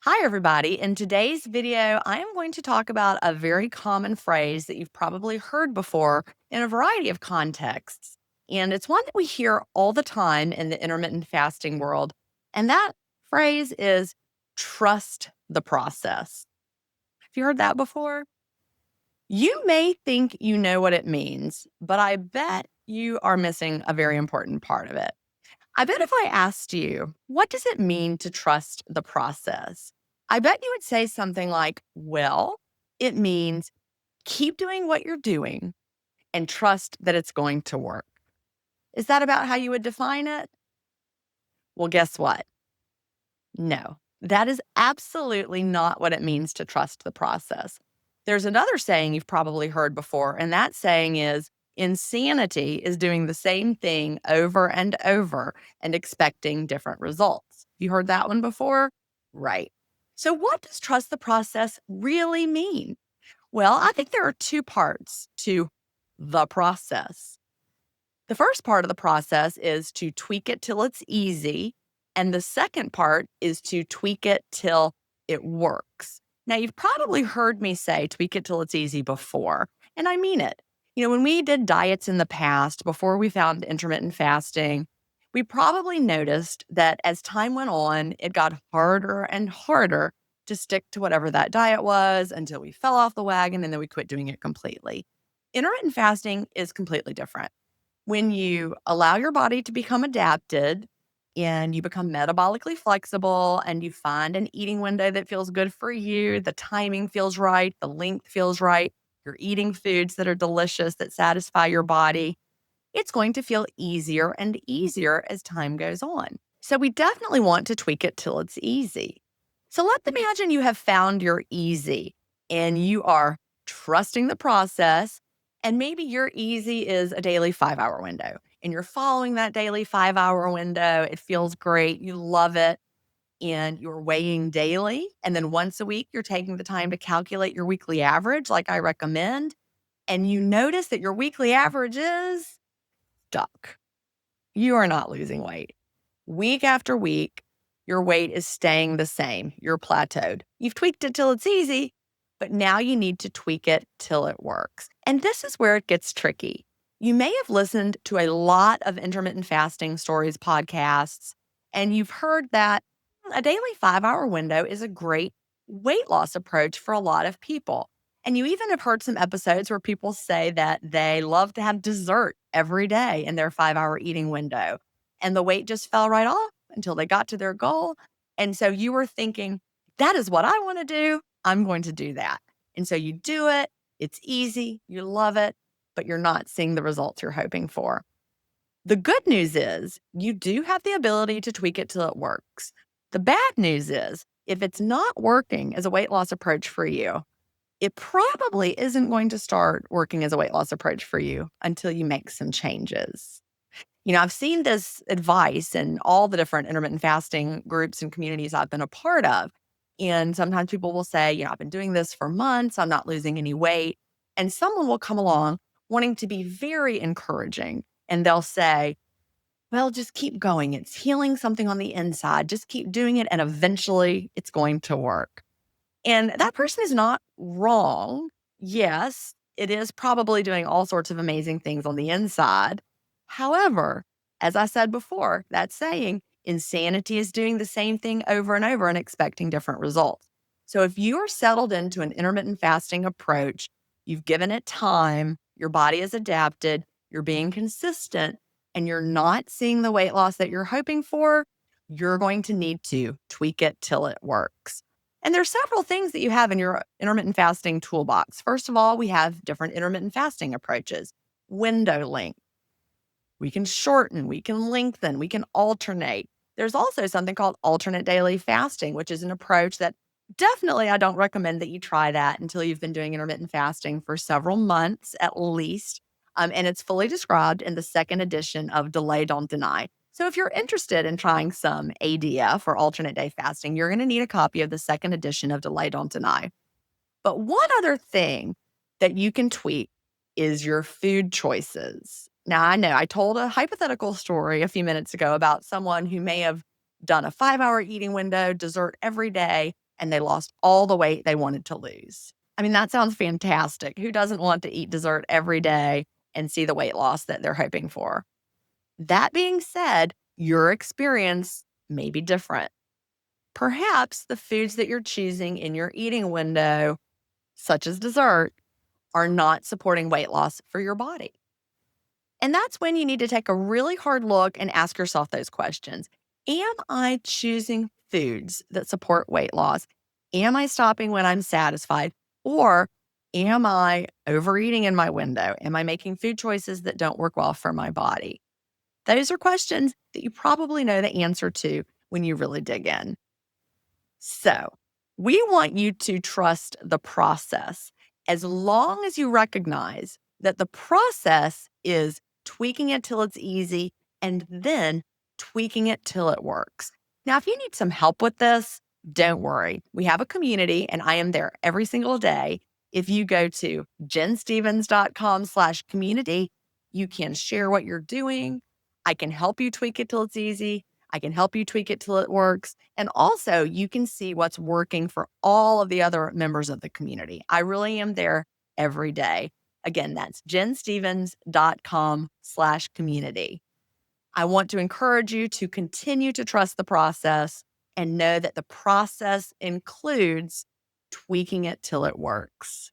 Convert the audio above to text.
Hi, everybody. In today's video, I am going to talk about a very common phrase that you've probably heard before in a variety of contexts. And it's one that we hear all the time in the intermittent fasting world. And that phrase is trust the process. Have you heard that before? You may think you know what it means, but I bet you are missing a very important part of it. I bet if I asked you, what does it mean to trust the process? I bet you would say something like, well, it means keep doing what you're doing and trust that it's going to work. Is that about how you would define it? Well, guess what? No, that is absolutely not what it means to trust the process. There's another saying you've probably heard before, and that saying is insanity is doing the same thing over and over and expecting different results. You heard that one before? Right. So, what does trust the process really mean? Well, I think there are two parts to the process. The first part of the process is to tweak it till it's easy. And the second part is to tweak it till it works. Now, you've probably heard me say tweak it till it's easy before, and I mean it. When we did diets in the past, before we found intermittent fasting, we probably noticed that as time went on, it got harder and harder to stick to whatever that diet was until we fell off the wagon and then we quit doing it completely. Intermittent fasting is completely different when you allow your body to become adapted and you become metabolically flexible and you find an eating window that feels good for you, the timing feels right, the length feels right, you're eating foods that are delicious, that satisfy your body, it's going to feel easier and easier as time goes on. So we definitely want to tweak it till it's easy. So let's imagine you have found your easy and you are trusting the process. And maybe your easy is a daily 5 hour window and you're following that daily 5 hour window. It feels great. You love it. And you're weighing daily. And then once a week, you're taking the time to calculate your weekly average, like I recommend. And you notice that your weekly average is stuck. You are not losing weight. Week after week, your weight is staying the same. You're plateaued. You've tweaked it till it's easy, but now you need to tweak it till it works. And this is where it gets tricky. You may have listened to a lot of intermittent fasting stories podcasts, and you've heard that a daily 5 hour window is a great weight loss approach for a lot of people. And you even have heard some episodes where people say that they love to have dessert every day in their 5 hour eating window. And the weight just fell right off until they got to their goal. And so you were thinking, that is what I want to do. I'm going to do that. And so you do it. It's easy. You love it, but you're not seeing the results you're hoping for. The good news is you do have the ability to tweak it till it works. The bad news is if it's not working as a weight loss approach for you, it probably isn't going to start working as a weight loss approach for you until you make some changes. I've seen this advice in all the different intermittent fasting groups and communities I've been a part of. And sometimes people will say, I've been doing this for months, I'm not losing any weight. And someone will come along wanting to be very encouraging. And they'll say, well, just keep going. It's healing something on the inside. Just keep doing it. And eventually it's going to work. And that person is not wrong. Yes, it is probably doing all sorts of amazing things on the inside. However, as I said before, that saying, insanity is doing the same thing over and over and expecting different results. So if you are settled into an intermittent fasting approach, you've given it time, your body is adapted, you're being consistent, and you're not seeing the weight loss that you're hoping for, you're going to need to tweak it till it works. And there's several things that you have in your intermittent fasting toolbox. First of all, we have different intermittent fasting approaches. Window length. We can shorten, we can lengthen, we can alternate. There's also something called alternate daily fasting, which is an approach that definitely I don't recommend that you try that until you've been doing intermittent fasting for several months at least. And it's fully described in the second edition of Delay, Don't Deny. So if you're interested in trying some ADF or alternate day fasting, you're going to need a copy of the second edition of Delay, Don't Deny. But one other thing that you can tweak is your food choices. Now, I know I told a hypothetical story a few minutes ago about someone who may have done a 5 hour eating window, dessert every day, and they lost all the weight they wanted to lose. I mean, that sounds fantastic. Who doesn't want to eat dessert every day and see the weight loss that they're hoping for? That being said, your experience may be different. Perhaps the foods that you're choosing in your eating window, such as dessert, are not supporting weight loss for your body. And that's when you need to take a really hard look and ask yourself those questions. Am I choosing foods that support weight loss? Am I stopping when I'm satisfied? Or am I overeating in my window? Am I making food choices that don't work well for my body? Those are questions that you probably know the answer to when you really dig in. So, we want you to trust the process as long as you recognize that the process is tweaking it till it's easy and then tweaking it till it works. Now, if you need some help with this, don't worry. We have a community and I am there every single day. If you go to jenstevens.com/community, you can share what you're doing. I can help you tweak it till it's easy. I can help you tweak it till it works. And also, you can see what's working for all of the other members of the community. I really am there every day. Again, that's jenstevens.com/community. I want to encourage you to continue to trust the process and know that the process includes tweaking it till it works.